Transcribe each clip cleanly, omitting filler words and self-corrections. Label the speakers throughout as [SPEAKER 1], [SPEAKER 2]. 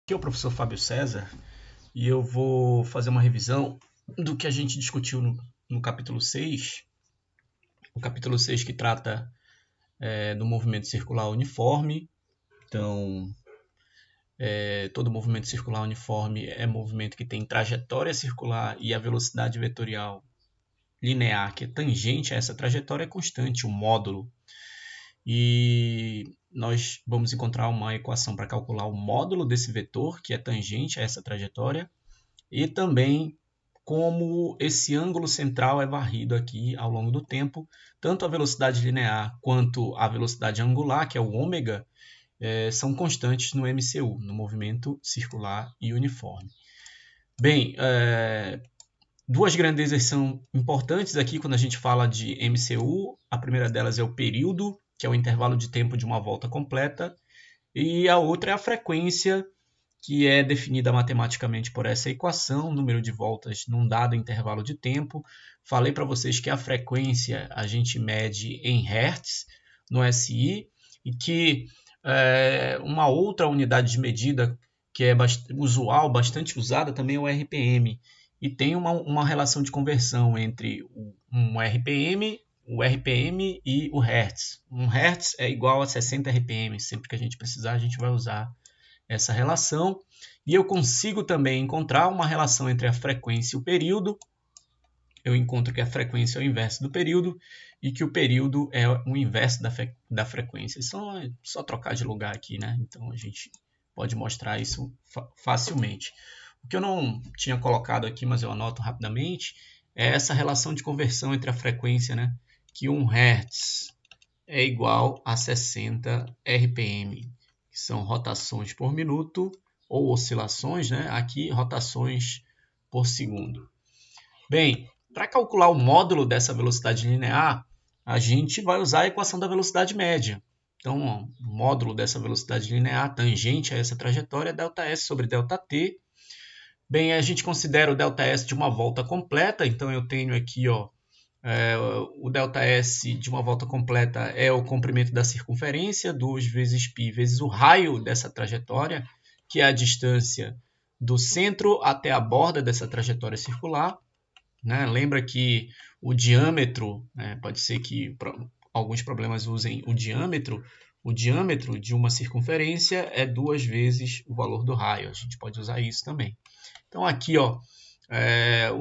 [SPEAKER 1] Aqui é o professor Fábio César e eu vou fazer uma revisão do que a gente discutiu no capítulo 6, o capítulo 6 que trata do movimento circular uniforme. Então, todo movimento circular uniforme é movimento que tem trajetória circular e a velocidade vetorial linear, que é tangente a essa trajetória, é constante, o módulo. E nós vamos encontrar uma equação para calcular o módulo desse vetor, que é tangente a essa trajetória, e também como esse ângulo central é varrido aqui ao longo do tempo. Tanto a velocidade linear quanto a velocidade angular, que é o ômega, são constantes no MCU, no movimento circular e uniforme. Bem, duas grandezas são importantes aqui quando a gente fala de MCU. A primeira delas é o período, que é o intervalo de tempo de uma volta completa, e a outra é a frequência, que é definida matematicamente por essa equação, número de voltas num dado intervalo de tempo. Falei para vocês que a frequência a gente mede em Hertz no SI, e que uma outra unidade de medida que é usual, bastante usada também é o RPM, e tem uma relação de conversão entre um RPM, o RPM e o Hertz. Um Hertz é igual a 60 RPM, sempre que a gente precisar a gente vai usar essa relação. E eu consigo também encontrar uma relação entre a frequência e o período. Eu encontro que a frequência é o inverso do período e que o período é o inverso da frequência. Só trocar de lugar aqui, né? Então a gente pode mostrar isso facilmente. O que eu não tinha colocado aqui, mas eu anoto rapidamente, é essa relação de conversão entre a frequência, né? Que 1 Hz é igual a 60 RPM, que são rotações por minuto, ou oscilações, né? Aqui, rotações por segundo. Bem, para calcular o módulo dessa velocidade linear, a gente vai usar a equação da velocidade média. Então, o módulo dessa velocidade linear, tangente a essa trajetória, é ΔS sobre ΔT. Bem, a gente considera o ΔS de uma volta completa, então eu tenho aqui, o ΔS de uma volta completa é o comprimento da circunferência, 2 vezes π vezes o raio dessa trajetória, que é a distância do centro até a borda dessa trajetória circular. Né? Lembra que o diâmetro, pode ser que alguns problemas usem o diâmetro de uma circunferência é 2 vezes o valor do raio. A gente pode usar isso também. Então aqui, o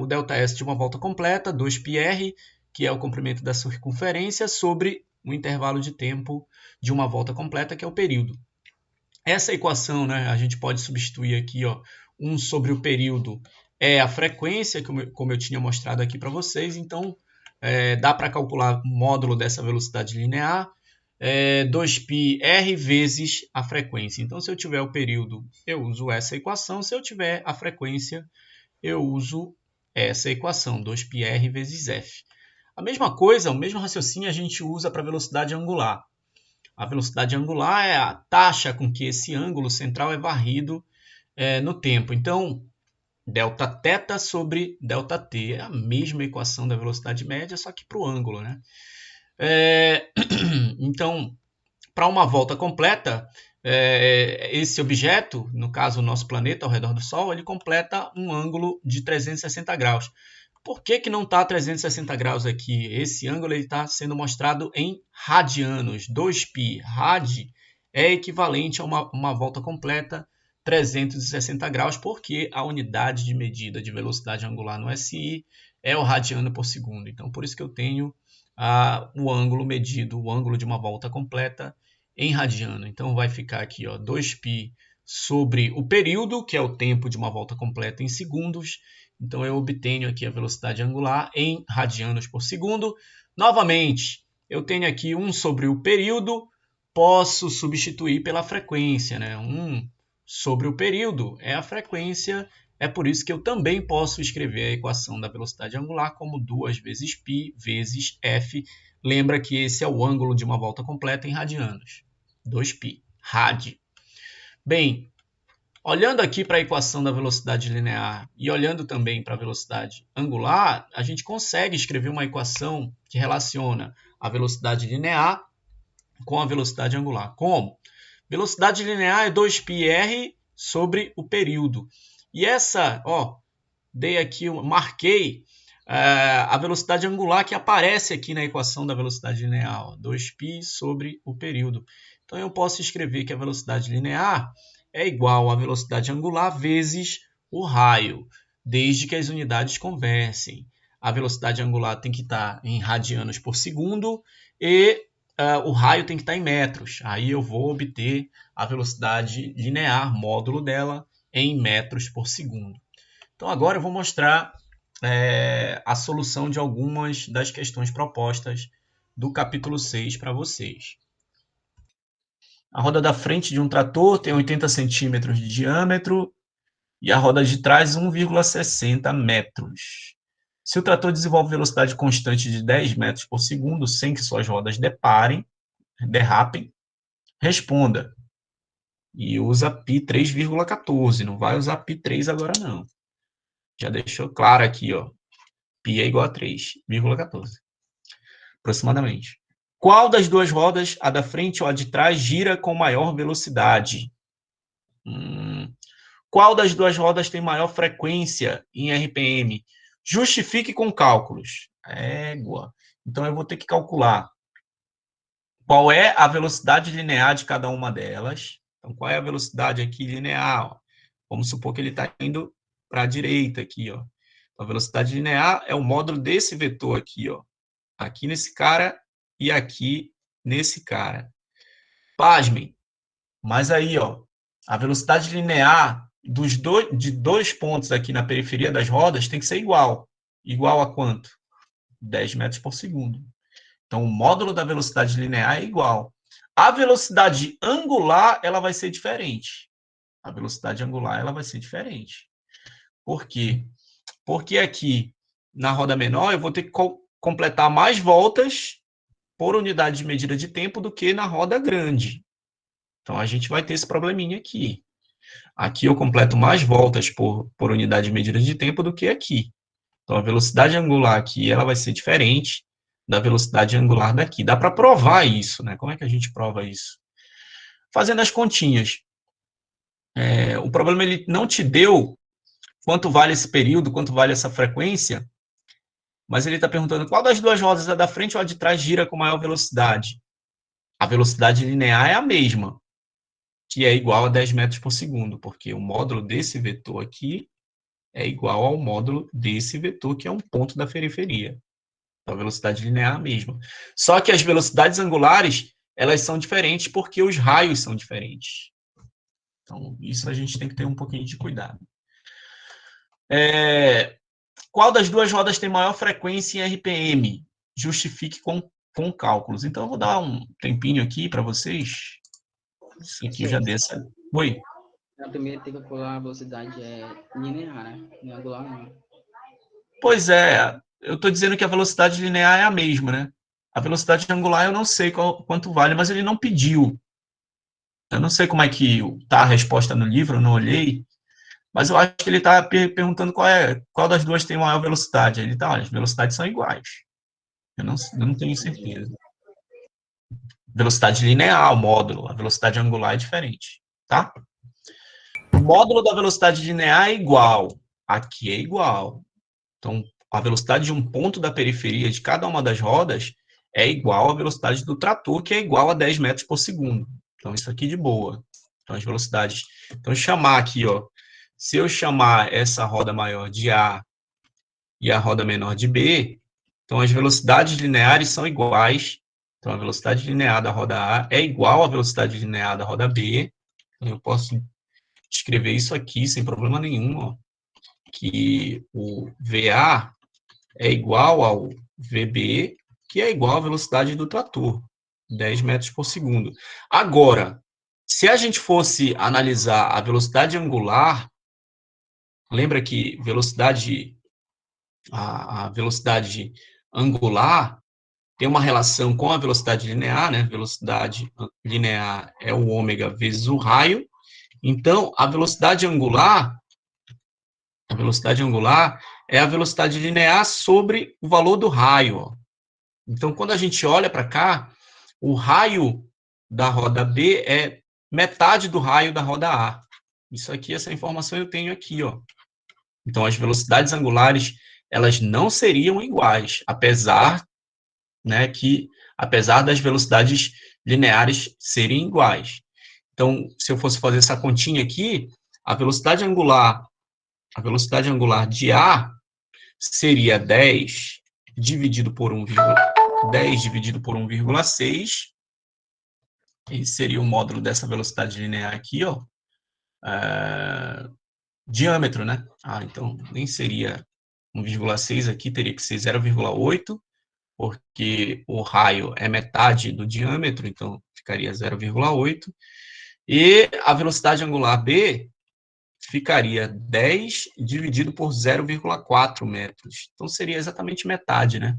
[SPEAKER 1] ΔS de uma volta completa, 2πr, que é o comprimento da circunferência, sobre o intervalo de tempo de uma volta completa, que é o período. Essa equação, né, a gente pode substituir aqui, 1 sobre o período é a frequência, como eu tinha mostrado aqui para vocês. Então, dá para calcular o módulo dessa velocidade linear, 2πr vezes a frequência. Então, se eu tiver o período, eu uso essa equação. Se eu tiver a frequência, eu uso essa equação, 2πr vezes f. A mesma coisa, o mesmo raciocínio a gente usa para a velocidade angular. A velocidade angular é a taxa com que esse ângulo central é varrido no tempo. Então, Δθ sobre ΔT é a mesma equação da velocidade média, só que para o ângulo. Né? Então, para uma volta completa, esse objeto, no caso o nosso planeta ao redor do Sol, ele completa um ângulo de 360 graus. Por que não está 360 graus aqui? Esse ângulo está sendo mostrado em radianos. 2π rad é equivalente a uma volta completa 360 graus, porque a unidade de medida de velocidade angular no SI é o radiano por segundo. Então, por isso que eu tenho o ângulo medido, o ângulo de uma volta completa em radiano. Então, vai ficar aqui 2π sobre o período, que é o tempo de uma volta completa em segundos. Então, eu obtenho aqui a velocidade angular em radianos por segundo. Novamente, eu tenho aqui 1 sobre o período, posso substituir pela frequência. Né? 1 sobre o período é a frequência, é por isso que eu também posso escrever a equação da velocidade angular como 2 vezes π vezes f. Lembra que esse é o ângulo de uma volta completa em radianos. 2π, rad. Bem, olhando aqui para a equação da velocidade linear e olhando também para a velocidade angular, a gente consegue escrever uma equação que relaciona a velocidade linear com a velocidade angular. Como? Velocidade linear é 2πr sobre o período. E essa, ó, dei aqui, marquei a velocidade angular que aparece aqui na equação da velocidade linear, ó, 2π sobre o período. Então eu posso escrever que a velocidade linear é igual à velocidade angular vezes o raio, desde que as unidades conversem. A velocidade angular tem que estar em radianos por segundo e o raio tem que estar em metros. Aí eu vou obter a velocidade linear, módulo dela, em metros por segundo. Então agora eu vou mostrar a solução de algumas das questões propostas do capítulo 6 para vocês. A roda da frente de um trator tem 80 centímetros de diâmetro e a roda de trás 1,60 metros. Se o trator desenvolve velocidade constante de 10 metros por segundo sem que suas rodas derrapem, responda. E usa π 3,14, não vai usar π 3 agora não. Já deixou claro aqui, ó. π é igual a 3,14, aproximadamente. Qual das duas rodas, a da frente ou a de trás, gira com maior velocidade? Qual das duas rodas tem maior frequência em RPM? Justifique com cálculos. Égua. Então, eu vou ter que calcular qual é a velocidade linear de cada uma delas. Então, qual é a velocidade aqui linear? Ó? Vamos supor que ele está indo para a direita aqui. Ó. Então, a velocidade linear é o módulo desse vetor aqui. Ó. Aqui nesse cara e aqui nesse cara. Pasmem. Mas aí, ó, a velocidade linear de dois pontos aqui na periferia das rodas tem que ser igual. Igual a quanto? 10 metros por segundo. Então, o módulo da velocidade linear é igual. A velocidade angular, ela vai ser diferente. A velocidade angular, ela vai ser diferente. Por quê? Porque aqui, na roda menor, eu vou ter que completar mais voltas por unidade de medida de tempo do que na roda grande. Então, a gente vai ter esse probleminha aqui. Aqui eu completo mais voltas por unidade de medida de tempo do que aqui. Então, a velocidade angular aqui ela vai ser diferente da velocidade angular daqui. Dá para provar isso, né? Como é que a gente prova isso? Fazendo as continhas. O problema ele não te deu quanto vale esse período, quanto vale essa frequência, mas ele está perguntando qual das duas rodas, a da frente ou a de trás, gira com maior velocidade. A velocidade linear é a mesma, que é igual a 10 metros por segundo, porque o módulo desse vetor aqui é igual ao módulo desse vetor, que é um ponto da periferia. Então, a velocidade linear é a mesma. Só que as velocidades angulares, elas são diferentes porque os raios são diferentes. Então, isso a gente tem que ter um pouquinho de cuidado. Qual das duas rodas tem maior frequência em RPM? Justifique com cálculos. Então, eu vou dar um tempinho aqui para vocês. Isso aqui eu já dessa. Oi.
[SPEAKER 2] A primeira tem que calcular a velocidade linear, né? Não é angular, não.
[SPEAKER 1] Pois é, eu estou dizendo que a velocidade linear é a mesma, né? A velocidade angular eu não sei quanto vale, mas ele não pediu. Eu não sei como é que está a resposta no livro, eu não olhei, mas eu acho que ele está perguntando qual das duas tem maior velocidade. Ele está, olha, as velocidades são iguais. Eu não tenho certeza. Velocidade linear, o módulo, a velocidade angular é diferente, tá? O módulo da velocidade linear é igual. Aqui é igual. Então, a velocidade de um ponto da periferia de cada uma das rodas é igual à velocidade do trator, que é igual a 10 metros por segundo. Então, isso aqui de boa. Então, as velocidades... Então, chamar aqui, ó, se eu chamar essa roda maior de A e a roda menor de B, então as velocidades lineares são iguais. Então, a velocidade linear da roda A é igual à velocidade linear da roda B. Então, eu posso escrever isso aqui sem problema nenhum, ó, que o VA é igual ao VB, que é igual à velocidade do trator, 10 metros por segundo. Agora, se a gente fosse analisar a velocidade angular, lembra que a velocidade angular tem uma relação com a velocidade linear, né? Velocidade linear é o ômega vezes o raio. Então, a velocidade angular é a velocidade linear sobre o valor do raio. Ó. Então, quando a gente olha para cá, o raio da roda B é metade do raio da roda A. Isso aqui, essa informação eu tenho aqui, ó. Então, as velocidades angulares, elas não seriam iguais, apesar, né, apesar das velocidades lineares serem iguais. Então, se eu fosse fazer essa continha aqui, a velocidade angular de A seria 10 dividido por 10 dividido por 1,6, esse seria o módulo dessa velocidade linear aqui, ó. Diâmetro, né? Então nem seria 1,6 aqui, teria que ser 0,8, porque o raio é metade do diâmetro, então ficaria 0,8. E a velocidade angular B ficaria 10 dividido por 0,4 metros. Então seria exatamente metade, né?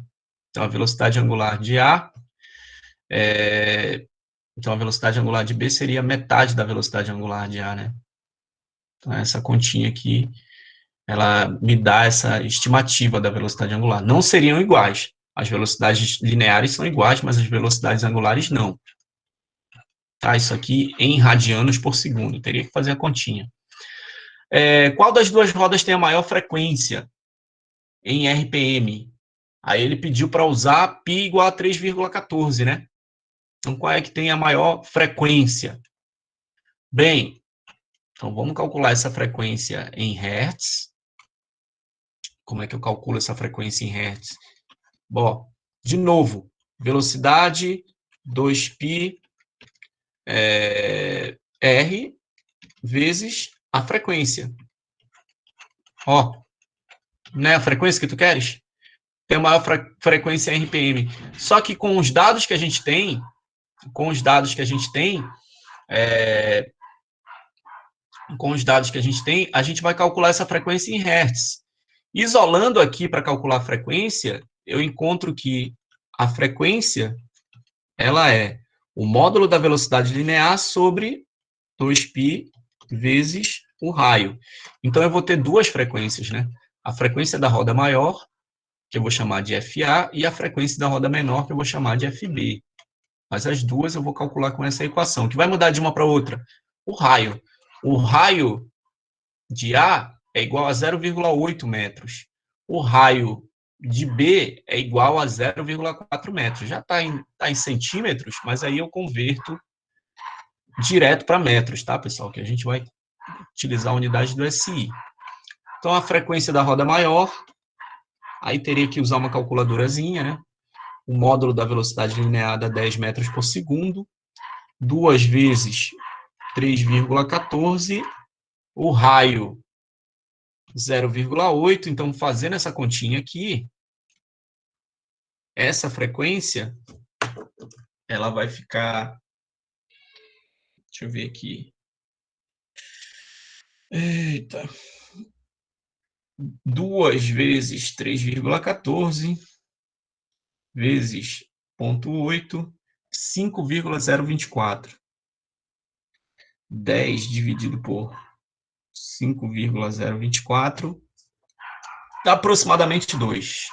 [SPEAKER 1] Então a velocidade angular de A então a velocidade angular de B seria metade da velocidade angular de A, né? Então essa continha aqui, ela me dá essa estimativa da velocidade angular. Não seriam iguais. As velocidades lineares são iguais, mas as velocidades angulares não. Tá? Isso aqui em radianos por segundo. Teria que fazer a continha. Qual das duas rodas tem a maior frequência em RPM? Aí ele pediu para usar π igual a 3,14, né? Então, qual é que tem a maior frequência? Bem, então vamos calcular essa frequência em Hertz. Como é que eu calculo essa frequência em Hertz? Bom, de novo, velocidade 2π R vezes a frequência. Ó, não é a frequência que tu queres? Tem a maior frequência em RPM. Só que com os dados que a gente tem, a gente vai calcular essa frequência em Hertz. Isolando aqui para calcular a frequência, eu encontro que a frequência ela é o módulo da velocidade linear sobre 2π vezes o raio. Então, eu vou ter duas frequências, né? A frequência da roda maior, que eu vou chamar de FA, e a frequência da roda menor, que eu vou chamar de FB. Mas as duas eu vou calcular com essa equação, que vai mudar de uma para outra. O raio. O raio de A é igual a 0,8 metros. O raio de B é igual a 0,4 metros. Já está em centímetros, mas aí eu converto direto para metros, tá, pessoal? Que a gente vai utilizar a unidade do SI. Então, a frequência da roda maior, aí teria que usar uma calculadorazinha, né? O módulo da velocidade linear dá 10 metros por segundo, 2 vezes 3,14, o raio 0,8, então fazendo essa continha aqui, essa frequência, ela vai ficar, deixa eu ver aqui, eita, 2 vezes 3,14 vezes 0,8, 5,024. 10 dividido por 5,024 dá aproximadamente 2.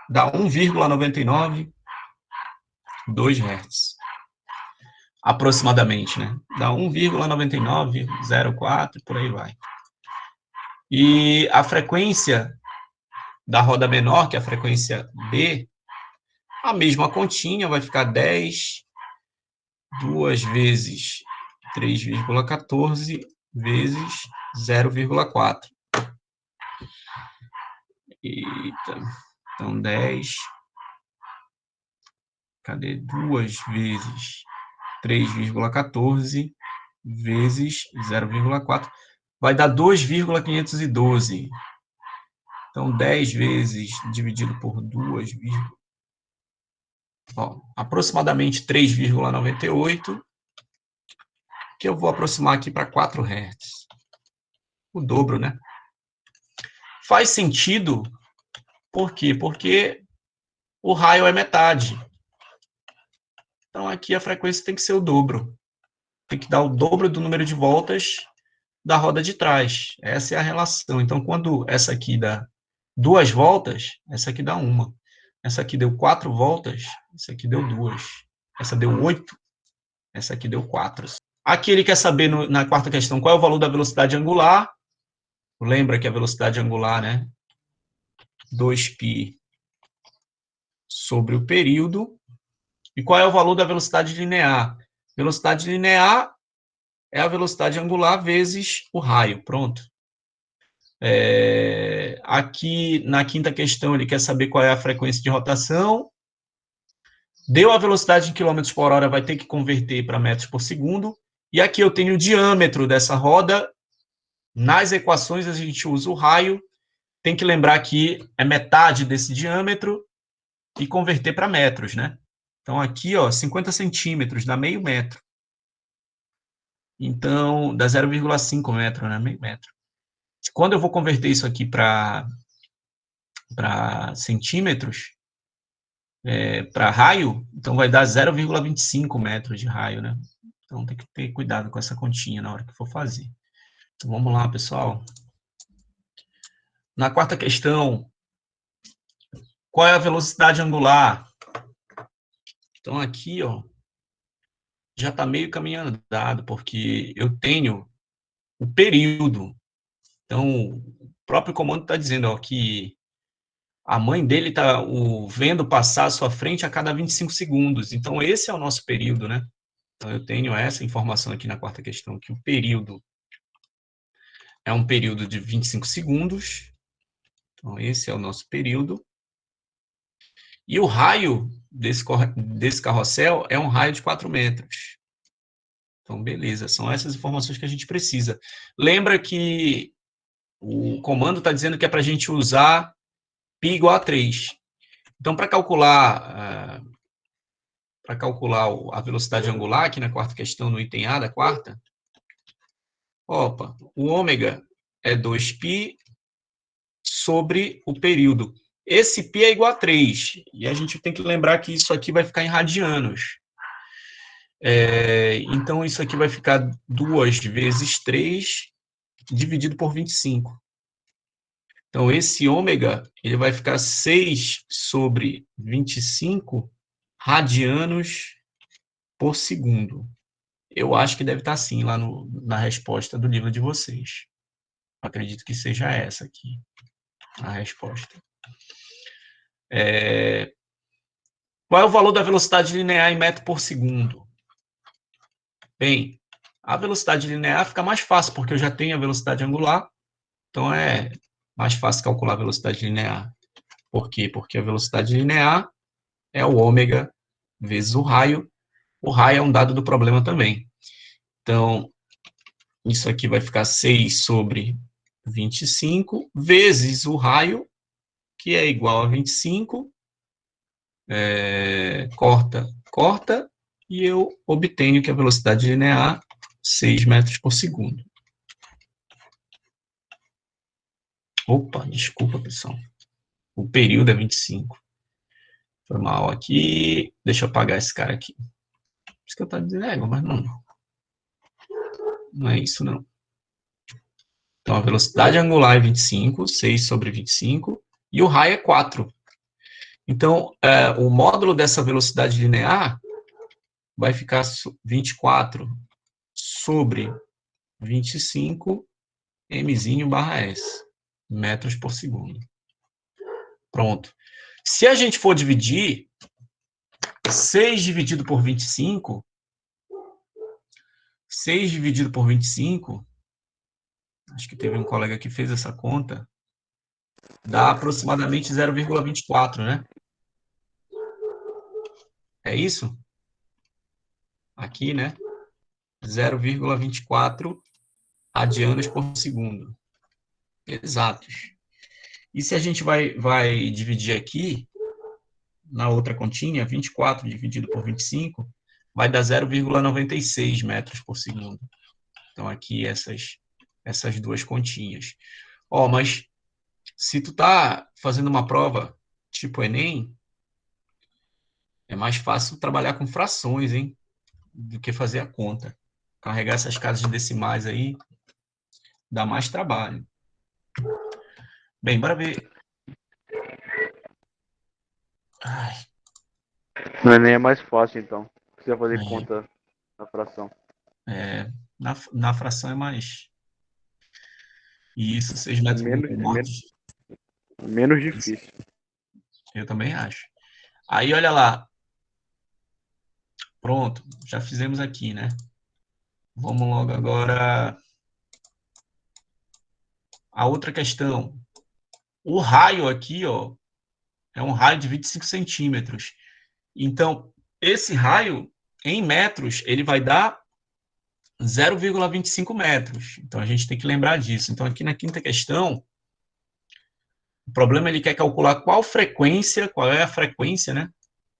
[SPEAKER 1] Dá 1,99, 2 Hz. Aproximadamente, né? Dá 1,9904, por aí vai. E a frequência da roda menor, que é a frequência B, a mesma continha, vai ficar 10, 2 vezes 3,14 vezes 0,4. Eita. Então, 10. Cadê? 2 vezes 3,14 vezes 0,4. Vai dar 2,512. Então, 10 vezes dividido por 2, aproximadamente 3,98, que eu vou aproximar aqui para 4 Hz. O dobro, né? Faz sentido, por quê? Porque o raio é metade. Então, aqui a frequência tem que ser o dobro. Tem que dar o dobro do número de voltas da roda de trás. Essa é a relação. Então, quando essa aqui dá 2 voltas, essa aqui dá 1. Essa aqui deu 4 voltas, essa aqui deu 2. Essa deu 8, essa aqui deu 4. Aqui ele quer saber, na quarta questão, qual é o valor da velocidade angular. Lembra que a velocidade angular, né? 2π sobre o período. E qual é o valor da velocidade linear? Velocidade linear é a velocidade angular vezes o raio. Pronto. Aqui, na quinta questão, ele quer saber qual é a frequência de rotação. Deu a velocidade em quilômetros por hora, vai ter que converter para metros por segundo. E aqui eu tenho o diâmetro dessa roda. Nas equações, a gente usa o raio. Tem que lembrar que é metade desse diâmetro e converter para metros, né? Então, aqui, ó, 50 centímetros, dá meio metro. Então, dá 0,5 metro, né? Meio metro. Quando eu vou converter isso aqui para centímetros, para raio, então vai dar 0,25 metros de raio, né? Então, tem que ter cuidado com essa continha na hora que for fazer. Então, vamos lá, pessoal. Na quarta questão, qual é a velocidade angular? Então, aqui, ó, já está meio caminho andado, porque eu tenho o período. Então, o próprio comando está dizendo ó, que a mãe dele está vendo passar à sua frente a cada 25 segundos. Então, esse é o nosso período, né? Então, eu tenho essa informação aqui na quarta questão, que o período é um período de 25 segundos. Então, esse é o nosso período. E o raio desse carrossel é um raio de 4 metros. Então, beleza, são essas informações que a gente precisa. Lembra que o comando está dizendo que é para a gente usar π igual a 3. Então, para calcular a velocidade angular, aqui na quarta questão, no item A da quarta, o ômega é 2π sobre o período. Esse π é igual a 3, e a gente tem que lembrar que isso aqui vai ficar em radianos. Então, isso aqui vai ficar 2 vezes 3 dividido por 25. Então, esse ômega ele vai ficar 6 sobre 25 radianos por segundo. Eu acho que deve estar assim lá na resposta do livro de vocês. Acredito que seja essa aqui, a resposta. Qual é o valor da velocidade linear em metro por segundo? Bem, a velocidade linear fica mais fácil, porque eu já tenho a velocidade angular, então é mais fácil calcular a velocidade linear. Por quê? Porque a velocidade linear é o ômega vezes o raio. O raio é um dado do problema também. Então, isso aqui vai ficar 6 sobre 25 vezes o raio, que é igual a 25. Corta, e eu obtenho que a velocidade linear 6 metros por segundo. Opa, desculpa, pessoal. O período é 25. Foi mal aqui. Deixa eu apagar esse cara aqui. Isso que eu estava dizendo, mas não. Não é isso, não. Então, a velocidade angular é 25, 6 sobre 25, e o raio é 4. Então, o módulo dessa velocidade linear vai ficar 24 sobre 25 mzinho barra s, metros por segundo. Pronto. Se a gente for dividir 6 dividido por 25, 6 dividido por 25, acho que teve um colega que fez essa conta, dá aproximadamente 0,24, né? É isso? Aqui, né? 0,24 radianos por segundo. Exatos. E se a gente vai dividir aqui, na outra continha, 24 dividido por 25, vai dar 0,96 metros por segundo. Então, aqui essas duas continhas. Mas se tu tá fazendo uma prova tipo Enem, é mais fácil trabalhar com frações, hein? Do que fazer a conta. Carregar essas casas de decimais aí dá mais trabalho. Bem, bora ver.
[SPEAKER 3] No Enem é mais fácil, então. Precisa fazer conta na fração.
[SPEAKER 1] Na fração é mais... Isso, 6 metros
[SPEAKER 3] Menos,
[SPEAKER 1] mortos.
[SPEAKER 3] menos difícil.
[SPEAKER 1] Eu também acho. Aí, olha lá. Pronto, já fizemos aqui, né? Vamos logo agora a outra questão. O raio aqui, ó, é um raio de 25 centímetros. Então, esse raio, em metros, ele vai dar 0,25 metros. Então, a gente tem que lembrar disso. Então, aqui na quinta questão, o problema ele quer calcular qual é a frequência, né?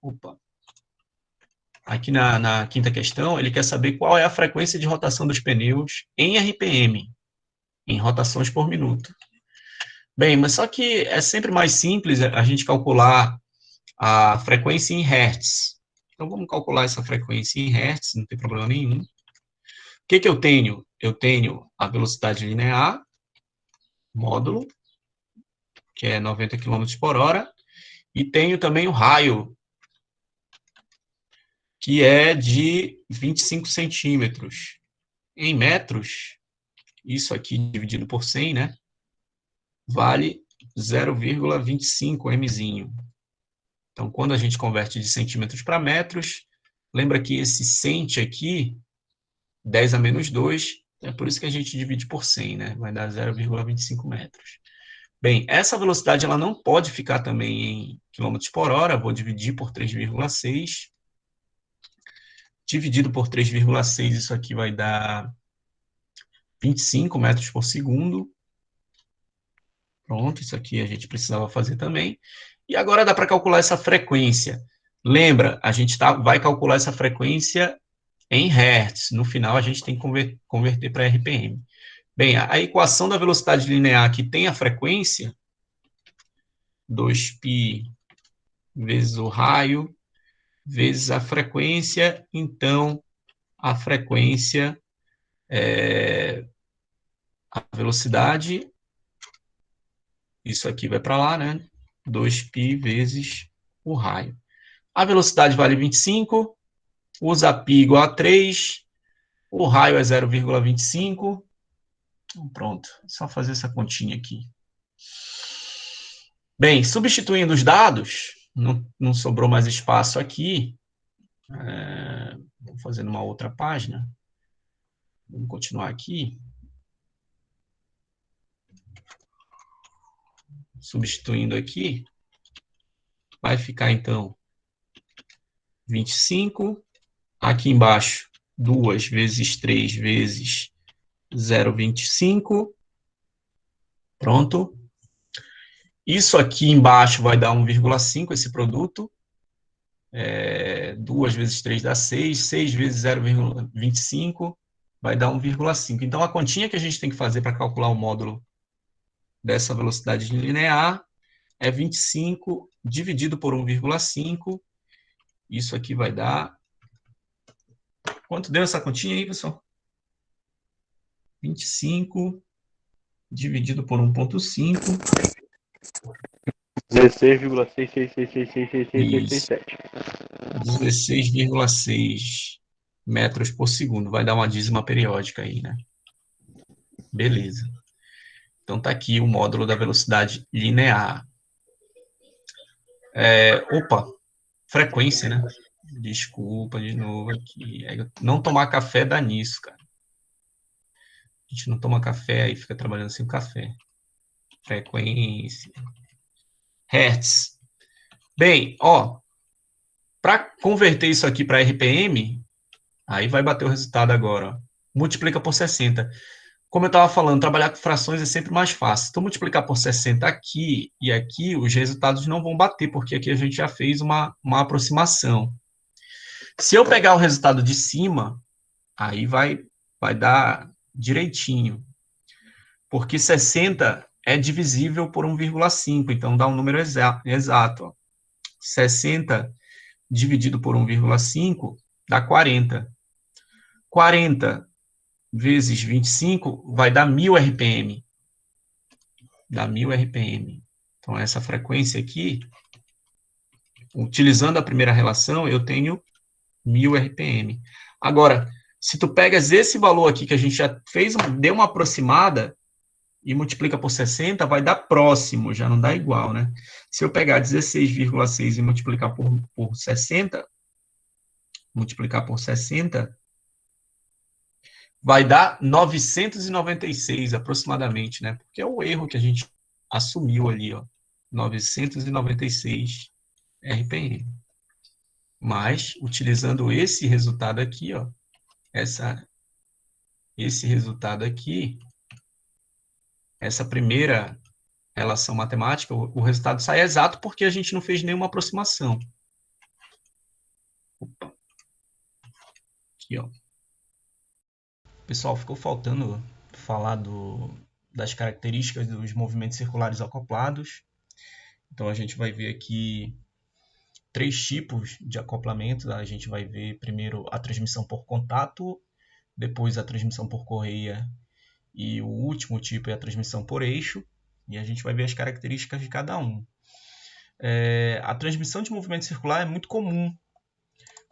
[SPEAKER 1] Opa. Aqui na quinta questão, ele quer saber qual é a frequência de rotação dos pneus em RPM, em rotações por minuto. Bem, mas só que é sempre mais simples a gente calcular a frequência em Hertz. Então, vamos calcular essa frequência em Hertz, não tem problema nenhum. O que eu tenho? Eu tenho a velocidade linear, módulo, que é 90 km por hora, e tenho também o raio, que é de 25 centímetros. Em metros, isso aqui dividido por 100, né? Vale 0,25 mzinho. Então, quando a gente converte de centímetros para metros, lembra que esse cent aqui, 10 a menos 2, é por isso que a gente divide por 100, né? Vai dar 0,25 metros. Bem, essa velocidade ela não pode ficar também em quilômetros por hora, vou dividir por 3,6. Dividido por 3,6, isso aqui vai dar 25 metros por segundo. Pronto, isso aqui a gente precisava fazer também. E agora dá para calcular essa frequência. Lembra, a gente vai calcular essa frequência em Hertz. No final, a gente tem que converter para RPM. Bem, a equação da velocidade linear que tem a frequência, 2π vezes o raio, vezes a frequência, então a frequência a velocidade, isso aqui vai para lá, né? 2π vezes o raio. A velocidade vale 25, usa π igual a 3, o raio é 0,25. Então, pronto, só fazer essa continha aqui. Bem, substituindo os dados, não sobrou mais espaço aqui. Vou fazer numa outra página. Vamos continuar aqui. Substituindo aqui, vai ficar, então, 25. Aqui embaixo, 2 vezes 3 vezes 0,25. Pronto. Isso aqui embaixo vai dar 1,5, esse produto. 2 vezes 3 dá 6. 6 vezes 0,25 vai dar 1,5. Então, a continha que a gente tem que fazer para calcular o módulo dessa velocidade linear é 25 dividido por 1,5. Isso aqui vai dar... Quanto deu essa continha aí, pessoal? 25 dividido por 1,5.
[SPEAKER 3] 16,66666667.
[SPEAKER 1] 16,6 metros por segundo. Vai dar uma dízima periódica aí, né? Beleza. Então, tá aqui o módulo da velocidade linear. Opa, frequência, né? Desculpa de novo aqui. Não tomar café dá nisso, cara. A gente não toma café, aí fica trabalhando sem café. Frequência. Hertz. Bem, ó, para converter isso aqui para RPM, aí vai bater o resultado agora. Ó. Multiplica por 60. Como eu estava falando, trabalhar com frações é sempre mais fácil. Então, multiplicar por 60 aqui e aqui, os resultados não vão bater, porque aqui a gente já fez uma aproximação. Se eu pegar o resultado de cima, aí vai dar direitinho. Porque 60 é divisível por 1,5, então dá um número exato. Ó. 60 dividido por 1,5 dá 40. 40 vezes 25 vai dar 1000 RPM. Dá 1000 RPM. Então, essa frequência aqui, utilizando a primeira relação, eu tenho 1000 RPM. Agora, Se tu pegas esse valor aqui que a gente já fez, deu uma aproximada e multiplica por 60, vai dar próximo, já não dá igual, né? Se eu pegar 16,6 e multiplicar por 60, vai dar 996 aproximadamente, né? Porque é o erro que a gente assumiu ali, ó. 996 RPM. Mas, utilizando esse resultado aqui, ó, esse resultado aqui, essa primeira relação matemática, o resultado sai exato porque a gente não fez nenhuma aproximação. Opa. Aqui, ó. Pessoal, ficou faltando falar das características dos movimentos circulares acoplados. Então, a gente vai ver aqui 3 tipos de acoplamento. A gente vai ver primeiro a transmissão por contato, depois a transmissão por correia e o último tipo é a transmissão por eixo. E a gente vai ver as características de cada um. A transmissão de movimento circular é muito comum.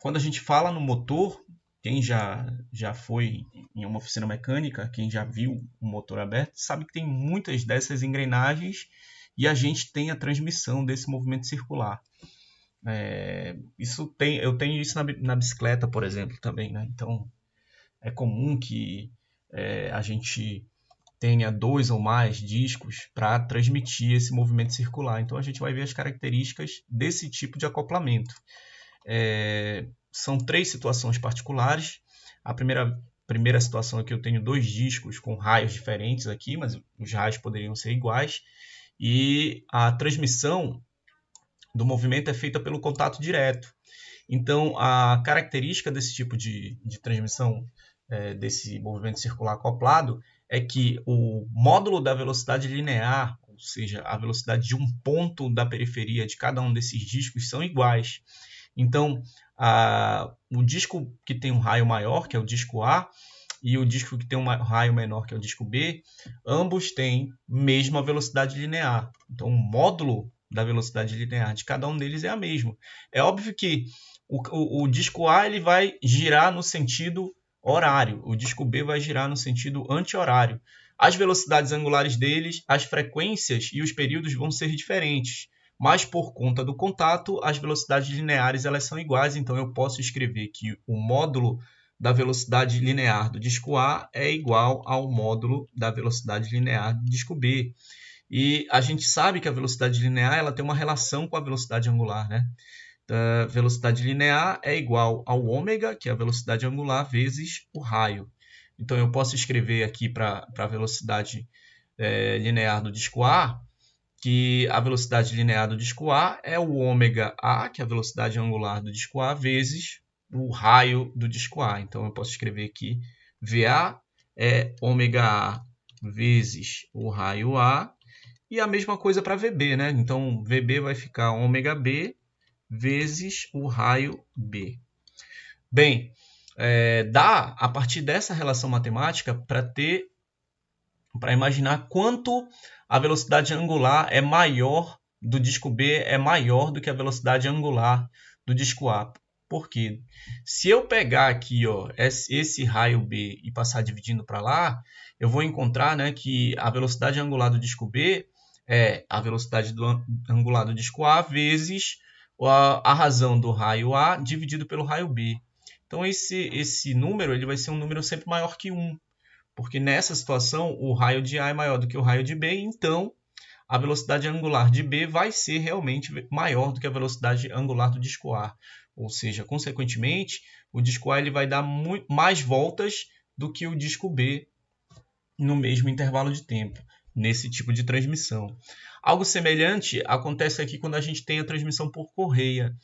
[SPEAKER 1] Quando a gente fala no motor, quem já foi em uma oficina mecânica, quem já viu um motor aberto, sabe que tem muitas dessas engrenagens e a gente tem a transmissão desse movimento circular. Eu tenho isso na bicicleta, por exemplo, também, né? Então, é comum que a gente tenha 2 ou mais discos para transmitir esse movimento circular. Então, a gente vai ver as características desse tipo de acoplamento. São 3 situações particulares. A primeira situação é que eu tenho 2 discos com raios diferentes aqui, mas os raios poderiam ser iguais. E a transmissão do movimento é feita pelo contato direto. Então, a característica desse tipo de transmissão, desse movimento circular acoplado, é que o módulo da velocidade linear, ou seja, a velocidade de um ponto da periferia de cada um desses discos, são iguais. Então, o disco que tem um raio maior, que é o disco A, e o disco que tem um raio menor, que é o disco B, ambos têm mesma velocidade linear. Então, o módulo da velocidade linear de cada um deles é a mesma. É óbvio que o disco A ele vai girar no sentido horário, o disco B vai girar no sentido anti-horário. As velocidades angulares deles, as frequências e os períodos vão ser diferentes, mas por conta do contato, as velocidades lineares elas são iguais, então eu posso escrever que o módulo da velocidade linear do disco A é igual ao módulo da velocidade linear do disco B. E a gente sabe que a velocidade linear ela tem uma relação com a velocidade angular, né? A velocidade linear é igual ao ômega, que é a velocidade angular, vezes o raio. Então, eu posso escrever aqui para a velocidade linear do disco A, que a velocidade linear do disco A é o ômega A, que é a velocidade angular do disco A, vezes o raio do disco A. Então, eu posso escrever aqui VA é ômega A vezes o raio A, e a mesma coisa para VB, né? Então, VB vai ficar ômega B vezes o raio B. Bem, dá, a partir dessa relação matemática, para imaginar quanto a velocidade angular é maior do disco B, é maior do que a velocidade angular do disco A. Por quê? Se eu pegar aqui ó, esse raio B e passar dividindo para lá, eu vou encontrar, né, que a velocidade angular do disco B é a velocidade angular do disco A vezes a razão do raio A dividido pelo raio B. Então, esse número ele vai ser um número sempre maior que 1, porque nessa situação o raio de A é maior do que o raio de B, então a velocidade angular de B vai ser realmente maior do que a velocidade angular do disco A. Ou seja, consequentemente, o disco A ele vai dar mais voltas do que o disco B no mesmo intervalo de tempo, nesse tipo de transmissão. Algo semelhante acontece aqui quando a gente tem a transmissão por correia.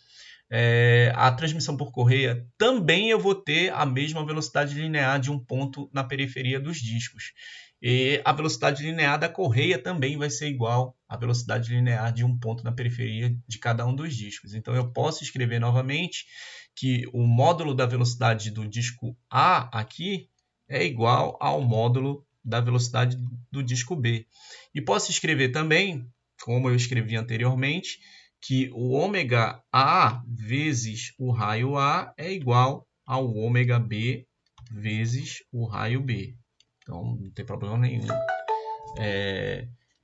[SPEAKER 1] A transmissão por correia também eu vou ter a mesma velocidade linear de um ponto na periferia dos discos. E a velocidade linear da correia também vai ser igual à velocidade linear de um ponto na periferia de cada um dos discos. Então eu posso escrever novamente que o módulo da velocidade do disco A aqui é igual ao módulo da velocidade do disco B. E posso escrever também, como eu escrevi anteriormente, que o ômega A vezes o raio A é igual ao ômega B vezes o raio B. Então, não tem problema nenhum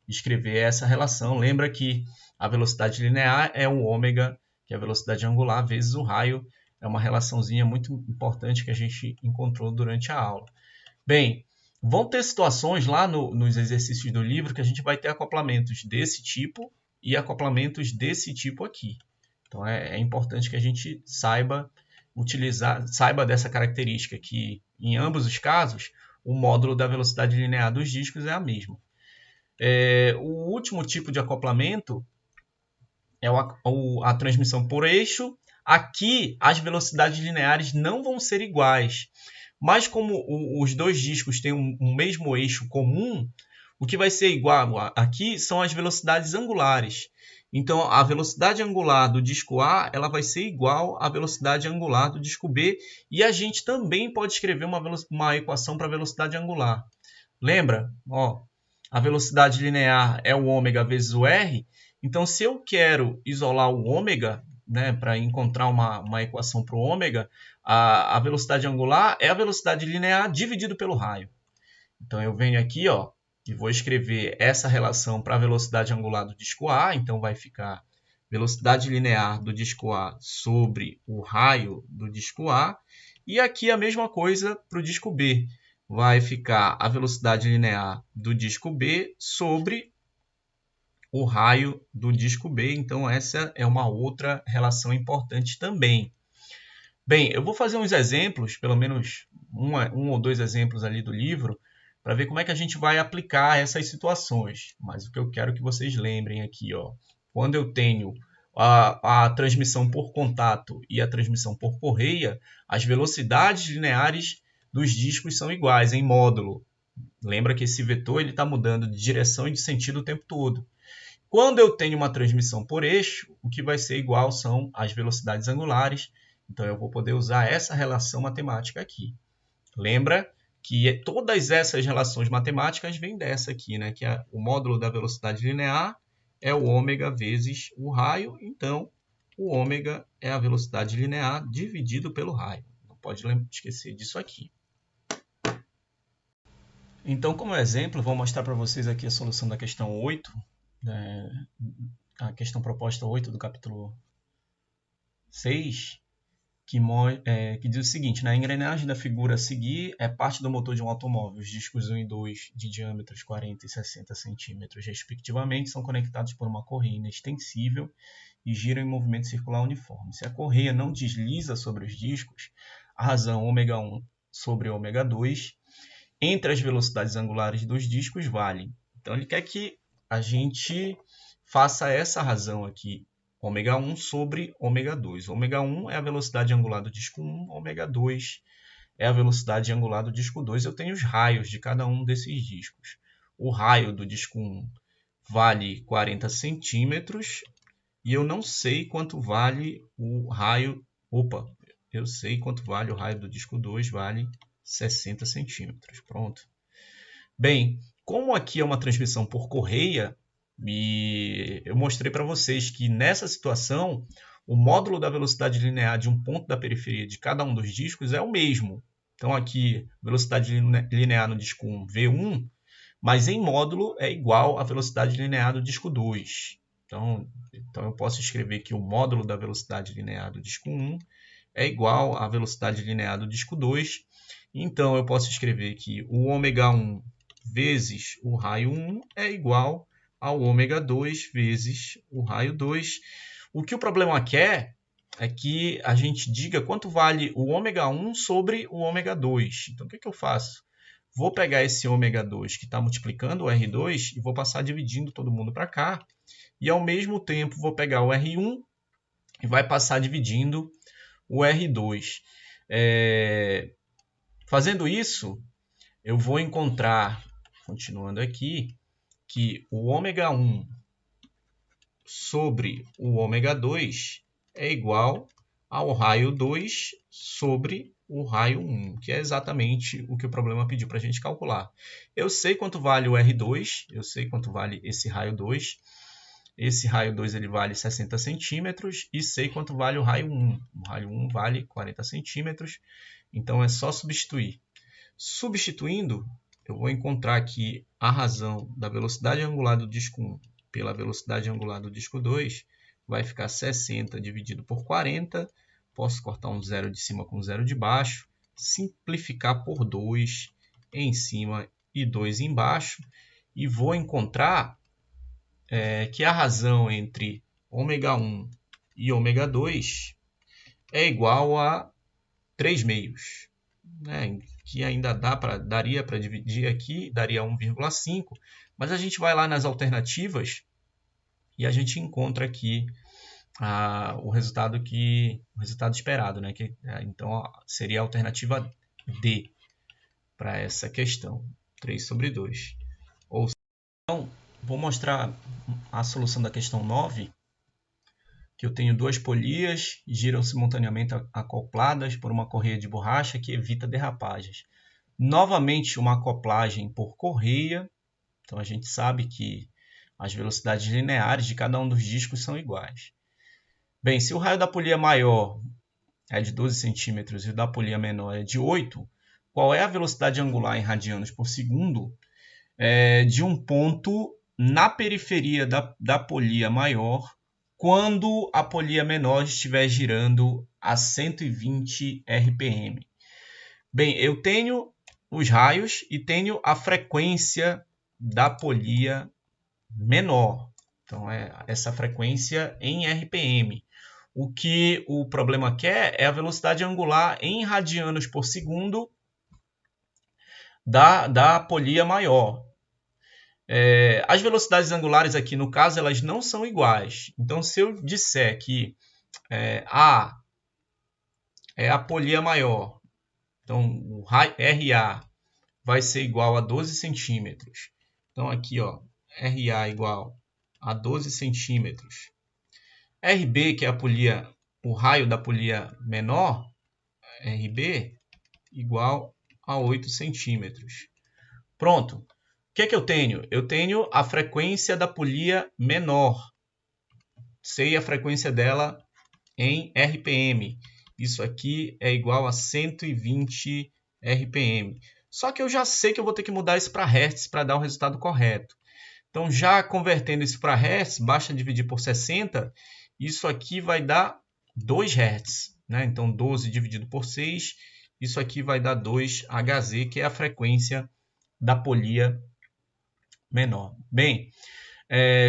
[SPEAKER 1] escrever essa relação. Lembra que a velocidade linear é o ômega, que é a velocidade angular, vezes o raio. É uma relaçãozinha muito importante que a gente encontrou durante a aula. Bem, vão ter situações lá nos exercícios do livro que a gente vai ter acoplamentos desse tipo e acoplamentos desse tipo aqui. Então, é importante que a gente saiba dessa característica, que em ambos os casos, o módulo da velocidade linear dos discos é a mesma. O último tipo de acoplamento é a transmissão por eixo. Aqui, as velocidades lineares não vão ser iguais, mas como os dois discos têm um mesmo eixo comum, o que vai ser igual aqui são as velocidades angulares. Então, a velocidade angular do disco A ela vai ser igual à velocidade angular do disco B, e a gente também pode escrever uma equação para a velocidade angular. Lembra? A velocidade linear é o ômega vezes o R. Então, se eu quero isolar o ômega, né, para encontrar uma equação para o ômega, a velocidade angular é a velocidade linear dividido pelo raio. Então, eu venho aqui e vou escrever essa relação para a velocidade angular do disco A. Então, vai ficar velocidade linear do disco A sobre o raio do disco A. E aqui a mesma coisa para o disco B. Vai ficar a velocidade linear do disco B sobre o raio do disco B. Então, essa é uma outra relação importante também. Bem, eu vou fazer uns exemplos, pelo menos um ou dois exemplos ali do livro, para ver como é que a gente vai aplicar essas situações. Mas o que eu quero que vocês lembrem aqui, quando eu tenho a transmissão por contato e a transmissão por correia, as velocidades lineares dos discos são iguais em módulo. Lembra que esse vetor está mudando de direção e de sentido o tempo todo. Quando eu tenho uma transmissão por eixo, o que vai ser igual são as velocidades angulares. Então, eu vou poder usar essa relação matemática aqui. Lembra que todas essas relações matemáticas vêm dessa aqui, né? Que o módulo da velocidade linear é o ômega vezes o raio. Então, o ômega é a velocidade linear dividido pelo raio. Não pode esquecer disso aqui. Então, como exemplo, vou mostrar para vocês aqui a solução da questão 8, a questão proposta 8 do capítulo 6, que diz o seguinte: a engrenagem da figura a seguir é parte do motor de um automóvel. Os discos 1 e 2, de diâmetros 40 e 60 centímetros, respectivamente, são conectados por uma correia inextensível e giram em movimento circular uniforme. Se a correia não desliza sobre os discos, a razão ω1 sobre ω2 entre as velocidades angulares dos discos vale. Então, ele quer que a gente faça essa razão aqui, ω1 sobre ω2. ω1 é a velocidade angular do disco 1, ω2 é a velocidade angular do disco 2. Eu tenho os raios de cada um desses discos. O raio do disco 1 vale 40 centímetros e eu não sei quanto vale o raio... eu sei quanto vale o raio do disco 2, vale 60 centímetros. Pronto. Bem, como aqui é uma transmissão por correia, eu mostrei para vocês que nessa situação o módulo da velocidade linear de um ponto da periferia de cada um dos discos é o mesmo. Então aqui, velocidade linear no disco 1, V1, mas em módulo é igual à velocidade linear do disco 2. Então eu posso escrever que o módulo da velocidade linear do disco 1 é igual à velocidade linear do disco 2. Então eu posso escrever que o ω1 vezes o raio 1 é igual ao ω2 vezes o raio 2. O que o problema quer é que a gente diga quanto vale o ω1 sobre o ω2. Então, o que eu faço? Vou pegar esse ω2 que está multiplicando o R2 e vou passar dividindo todo mundo para cá. E, ao mesmo tempo, vou pegar o R1 e vai passar dividindo o R2. Fazendo isso, eu vou encontrar, continuando aqui, que o ω1 sobre o ω2 é igual ao raio 2 sobre o raio 1, que é exatamente o que o problema pediu para a gente calcular. Eu sei quanto vale o R2, eu sei quanto vale esse raio 2. Esse raio 2 ele vale 60 centímetros e sei quanto vale o raio 1. O raio 1 vale 40 centímetros. Então é só substituir. Substituindo, eu vou encontrar aqui a razão da velocidade angular do disco 1 pela velocidade angular do disco 2, vai ficar 60 dividido por 40. Posso cortar um zero de cima com um zero de baixo, simplificar por 2 em cima e 2 embaixo, e vou encontrar que a razão entre ômega 1 e ômega 2 é igual a 3 meios, né? Que ainda daria para dividir aqui, daria 1,5, mas a gente vai lá nas alternativas e a gente encontra aqui o resultado esperado, né? Então seria a alternativa D para essa questão, 3 sobre 2. Então, vou mostrar a solução da questão 9, que eu tenho duas polias, giram simultaneamente acopladas por uma correia de borracha que evita derrapagens. Novamente, uma acoplagem por correia. Então, a gente sabe que as velocidades lineares de cada um dos discos são iguais. Bem, se o raio da polia maior é de 12 centímetros e o da polia menor é de 8, qual é a velocidade angular em radianos por segundo de um ponto na periferia da polia maior quando a polia menor estiver girando a 120 RPM? Bem, eu tenho os raios e tenho a frequência da polia menor. Então, essa frequência em RPM. O que o problema quer é a velocidade angular em radianos por segundo da polia maior. As velocidades angulares aqui, no caso, elas não são iguais. Então, se eu disser que A é a polia maior, então o RA vai ser igual a 12 centímetros. Então, aqui, RA igual a 12 centímetros. RB, que é o raio da polia menor, RB, igual a 8 centímetros. Pronto. O que é que eu tenho? Eu tenho a frequência da polia menor. Sei a frequência dela em RPM. Isso aqui é igual a 120 RPM. Só que eu já sei que eu vou ter que mudar isso para Hz para dar o resultado correto. Então, já convertendo isso para Hz, basta dividir por 60. Isso aqui vai dar 2 Hz. Né? Então, 12 dividido por 6, isso aqui vai dar 2 Hz, que é a frequência da polia menor. Bem,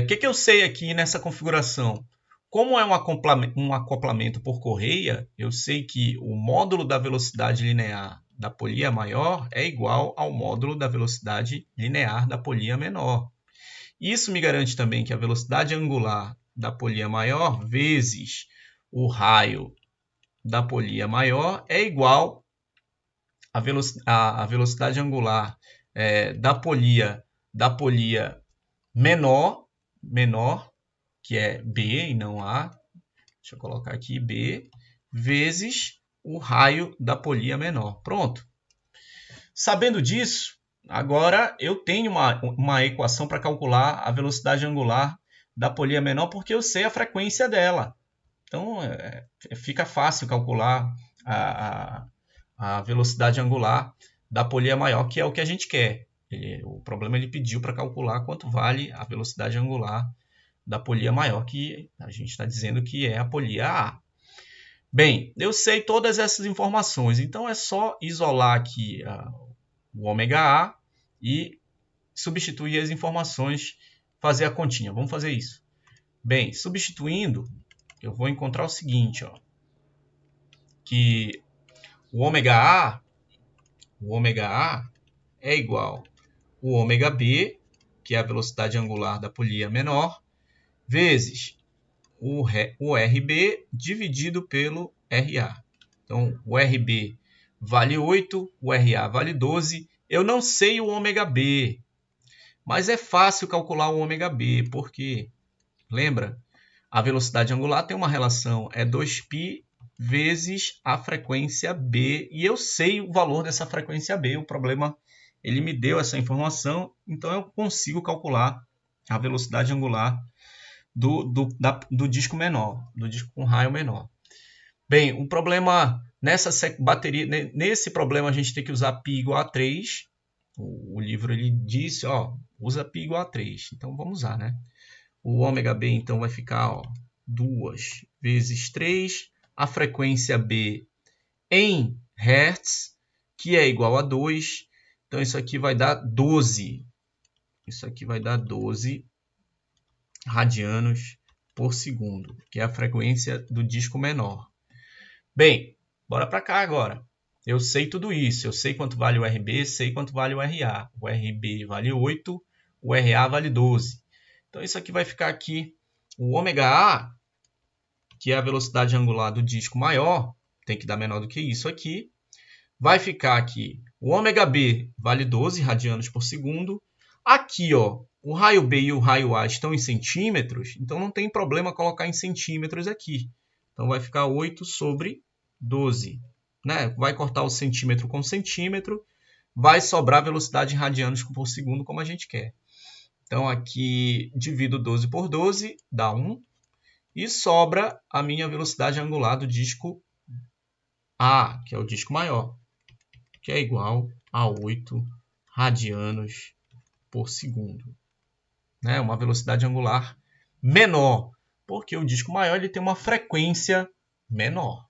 [SPEAKER 1] o que eu sei aqui nessa configuração? Como é um acoplamento por correia, eu sei que o módulo da velocidade linear da polia maior é igual ao módulo da velocidade linear da polia menor. Isso me garante também que a velocidade angular da polia maior vezes o raio da polia maior é igual à velocidade angular da polia menor, que é B e não A. Deixa eu colocar aqui B, vezes o raio da polia menor. Pronto. Sabendo disso, agora eu tenho uma equação para calcular a velocidade angular da polia menor, porque eu sei a frequência dela. Então, fica fácil calcular a velocidade angular da polia maior, que é o que a gente quer. O problema ele pediu para calcular quanto vale a velocidade angular da polia maior, que a gente está dizendo que é a polia A. Bem, eu sei todas essas informações, então é só isolar aqui o ômega A e substituir as informações, fazer a continha. Vamos fazer isso. Bem, substituindo, eu vou encontrar o seguinte, que o ômega A é igual ao ômega B, que é a velocidade angular da polia menor, vezes o RB dividido pelo RA. Então, o RB vale 8, o RA vale 12. Eu não sei o ômega B, mas é fácil calcular o ômega B, porque, lembra, a velocidade angular tem uma relação, é 2π vezes a frequência B, e eu sei o valor dessa frequência B. O problema, ele me deu essa informação, então eu consigo calcular a velocidade angular do disco menor, do disco com raio menor. Bem, o problema nessa bateria, nesse problema a gente tem que usar π igual a 3. O livro ele disse, ó, usa π igual a 3. Então vamos usar, né? O ômega B então vai ficar, ó, 2 vezes 3, a frequência B em Hertz, que é igual a 2. Então isso aqui vai dar 12. Isso aqui vai dar 12 radianos por segundo, que é a frequência do disco menor. Bem, bora para cá agora. Eu sei tudo isso. Eu sei quanto vale o RB, sei quanto vale o RA. O RB vale 8, o RA vale 12. Então isso aqui vai ficar aqui. O ômega A, que é a velocidade angular do disco maior, tem que dar menor do que isso aqui. Vai ficar aqui. O ômega B vale 12 radianos por segundo. Aqui, ó, o raio B e o raio A estão em centímetros, então não tem problema colocar em centímetros aqui. Então vai ficar 8 sobre 12. Né? Vai cortar o centímetro com centímetro, vai sobrar a velocidade em radianos por segundo como a gente quer. Então aqui divido 12 por 12, dá 1. E sobra a minha velocidade angular do disco A, que é o disco maior, que é igual a 8 radianos por segundo. Né? Uma velocidade angular menor, porque o disco maior ele tem uma frequência menor.